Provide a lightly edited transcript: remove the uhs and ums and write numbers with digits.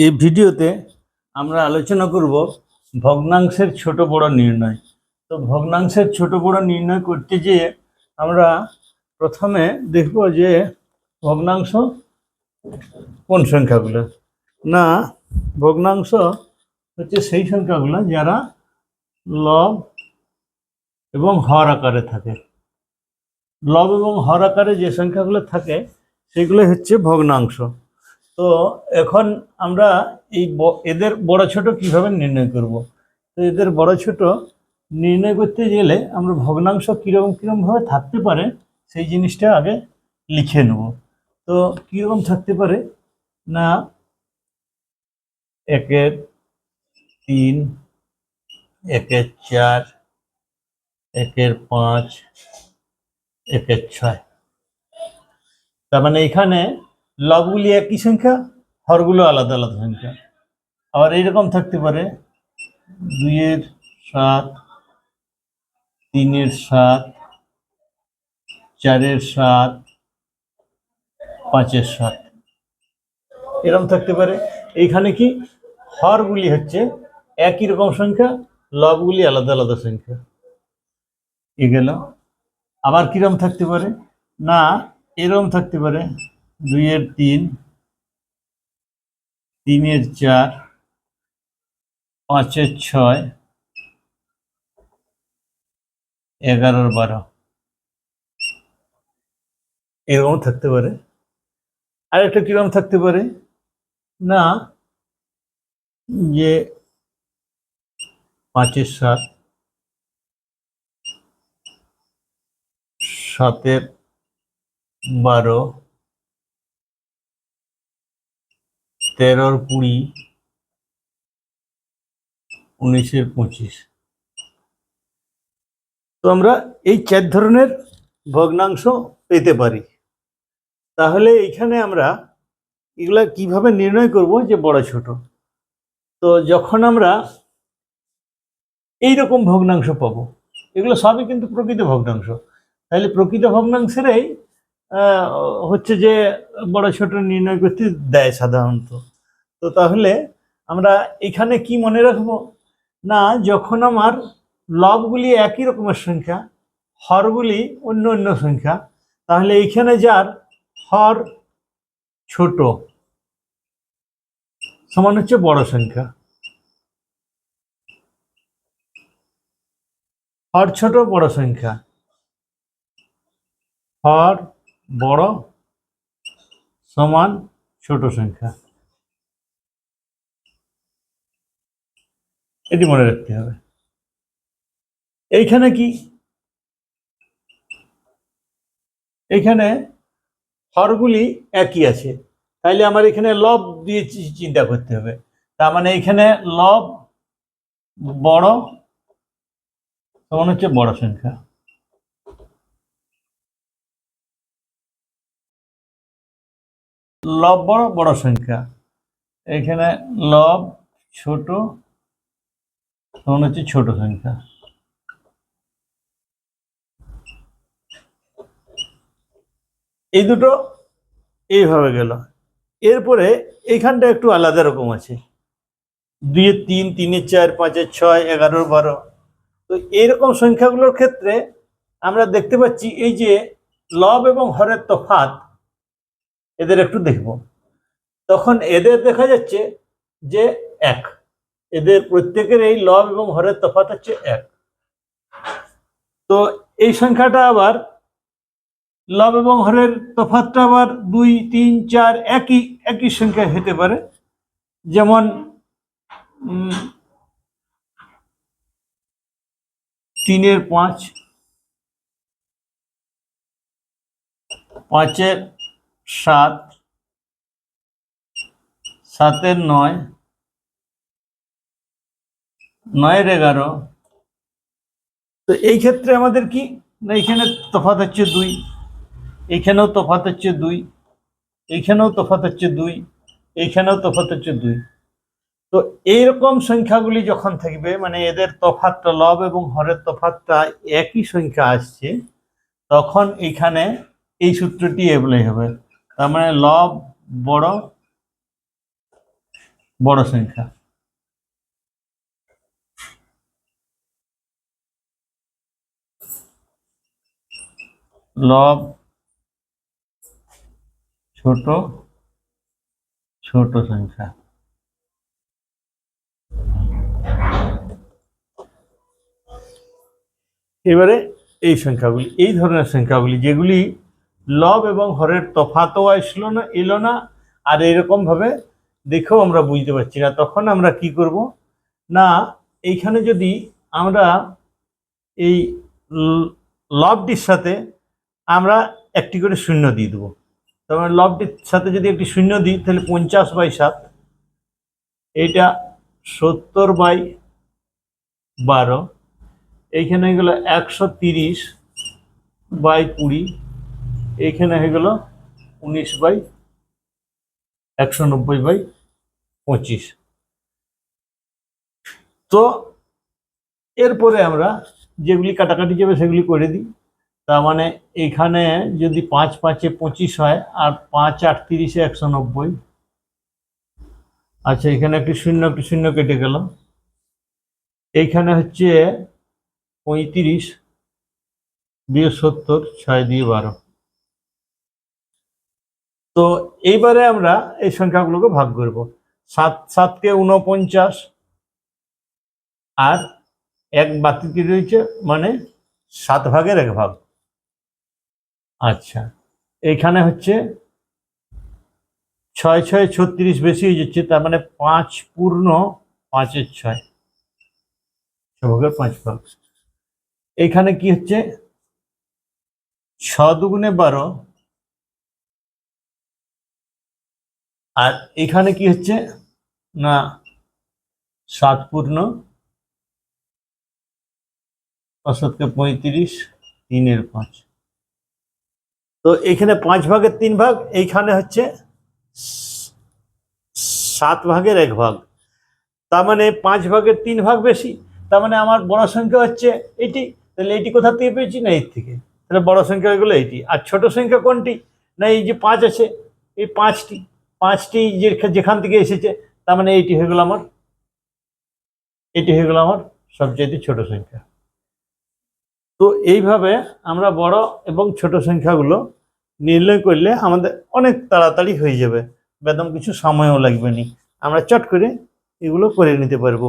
এই ভিডিওতে আমরা আলোচনা করব ভগ্নাংশের ছোট বড় নির্ণয়। তো ভগ্নাংশের ছোট বড় নির্ণয় করতে গিয়ে আমরা প্রথমে দেখব যে ভগ্নাংশ কোন সংখ্যাগুলো না। ভগ্নাংশ হচ্ছে সেই সংখ্যাগুলো যারা লব এবং হর আকারে থাকে। লব এবং হর আকারে যে সংখ্যাগুলো থাকে সেগুলো হচ্ছে ভগ্নাংশ। তো এখন আমরা এই এদের বড় ছোট কিভাবে নির্ণয় করব। তো এদের বড় ছোট নির্ণয় করতে গেলে আমরা ভগ্নাংশ কীরকমভাবে থাকতে পারে সেই জিনিসটা আগে লিখে নেব। তো কীরকম থাকতে পারে না, 1-এর 3, 1-এর 4, 1-এর 5, 1-এর 6। তার মানে এখানে লবগুলি একই সংখ্যা, হরগুলো আলাদা আলাদা সংখ্যা। আবার এইরকম থাকতে পারে 2-এর 7, 3-এর 7, 4-এর 7, 5-এর 7, এরকম থাকতে পারে। এইখানে কি হরগুলি হচ্ছে একই রকম সংখ্যা, লবগুলি আলাদা আলাদা সংখ্যা। এ গেল। আবার কিরকম থাকতে পারে না, এরকম থাকতে পারে 2-এর 3, 3-এর 4, 5-এর 6, 11-এর 12, এরকম থাকতে পারে। আরেকটা কিরকম থাকতে পারে না, যে 5-এর 7, 7-এর 12, 13-এর 20, 19-এর 25। তো আমরা এই 4 ধরনের ভগ্নাংশ পেতে পারি। তাহলে এখানে আমরা এগুলা কিভাবে নির্ণয় করব যে বড় ছোট। তো যখন আমরা এইরকম ভগ্নাংশ পাবো, এগুলো সবই কিন্তু প্রকৃত ভগ্নাংশ, তাহলে প্রকৃত ভগ্নাংশেরই হচ্ছে যে বড় ছোট নির্ণয় করতে দেয় সাধারণত। তো তাহলে আমরা এখানে কি মনে রাখবো না, যখন আমার লবগুলি একই রকমের সংখ্যা, হরগুলি অন্য অন্য সংখ্যা, তাহলে এইখানে যার হর ছোট সমান হচ্ছে বড় সংখ্যা। হর ছোট বড় সংখ্যা, হর বড় সমান ছোট সংখ্যা, এটি মনে রাখতে হবে। এইখানে কি, এইখানে হরগুলি একই আছে, তাইলে আমার এখানে লব দিয়ে চিন্তা করতে হবে। তার মানে এখানে লব বড় সমান হচ্ছে বড় সংখ্যা, লব বড় বড় সংখ্যা। এখানে লব ছোট সমান হচ্ছে ছোট সংখ্যা। এই দুটো এইভাবে গেল। এরপরে এইখানটা একটু আলাদা রকম আছে, 2-এর 3, 3-এর 4, 5-এর 6, 11-এর 12। তো এইরকম সংখ্যাগুলোর ক্ষেত্রে আমরা দেখতে পাচ্ছি এই যে লব এবং হরের তফাৎ, এদের একটু দেখব। তখন এদের দেখা যাচ্ছে যে 1, এদের প্রত্যেকের এই লব এবং হরের তফাৎ হচ্ছে 1। তো এই সংখ্যাটা আবার লব এবং হরের তফাৎটা আবার 2, 3, 4 একই সংখ্যা হতে পারে। যেমন 3-এর 5, 5-এর 7, 7-এর 9, 9-এর 11। তো এই ক্ষেত্রে আমাদের কি না, এখানে তফাৎ হচ্ছে 2, এইখানেও তফাৎ হচ্ছে 2, এইখানেও তফাৎ হচ্ছে 2, এইখানেও তফাৎ হচ্ছে 2। তো এইরকম সংখ্যাগুলি যখন থাকবে, মানে এদের তফাৎটা লব এবং হরের তফাৎটা একই সংখ্যা আসছে, তখন এইখানে এই সূত্রটি অ্যাপ্লাই হবে। তার মানে লব বড় বড় সংখ্যা। লব ছোট ছোট সংখ্যা। এবারে এই সংখ্যাগুলি, এই ধরনের সংখ্যাগুলি যেগুলি লব এবং হরের তফাতও এলো না, আর এরকম ভাবে দেখেও আমরা বুঝতে পারছি না, তখন আমরা কি করব না, এইখানে যদি আমরা এই লবটির সাথে আমরা একটি করে শূন্য দিয়ে দেবো। তবে লবটির সাথে যদি একটি শূন্য দিই তাহলে 50/7, এইটা 70/12, এইখানে হয়ে গেল 130/20, এইখানে হয়ে গেল 19/190/25। তো এরপরে আমরা যেগুলি কাটাকাটি যাবে সেগুলি করে দিই। তার মানে এখানে যদি 5 5 25 হয়, আর 5 8 30 190। আচ্ছা, এখানে একটি শূন্য কেটে গেল। এইখানে হচ্ছে 35 দিয়ে 70, 6 দিয়ে 12। তো এইবারে আমরা এই সংখ্যাগুলোকে ভাগ করব। 7 7 কে 49, আর 1 বাকি রয়েছে, মানে 7/1 ভাগ। আচ্ছা, এইখানে হচ্ছে 6 6 36 বেশি হয়ে যাচ্ছে, তার মানে 5 পূর্ণ 5 6, 6/5 ভাগ। এইখানে কি হচ্ছে 6 দুগুণে 12, আর এখানে কি হচ্ছে না 7 পূর্ণ 5 35, 3/5। তো এখানে 5/3 এইখানে হচ্ছে 7/1 তার মানে 5/3 বেশি। তার মানে আমার বড় সংখ্যা হচ্ছে এটি। তাহলে এটি কোথা থেকে পেয়েছি না এর থেকে। তাহলে বড় সংখ্যা হয়ে গেলো এইটি। আর ছোট সংখ্যা কোনটি না এই যে 5 আছে, এই 5টি যেখান থেকে এসেছে, তার মানে এইটি হয়ে গেল আমার, এটি হয়ে গেল আমার সবচেয়ে ছোট সংখ্যা। তো এইভাবে আমরা বড় এবং ছোট সংখ্যাগুলো নির্ণয় করলে আমাদের অনেক তাড়াতাড়ি হয়ে যাবে, বেদম কিছু সময়ও লাগবে না, আমরা চট করে এগুলো করে নিতে পারবো।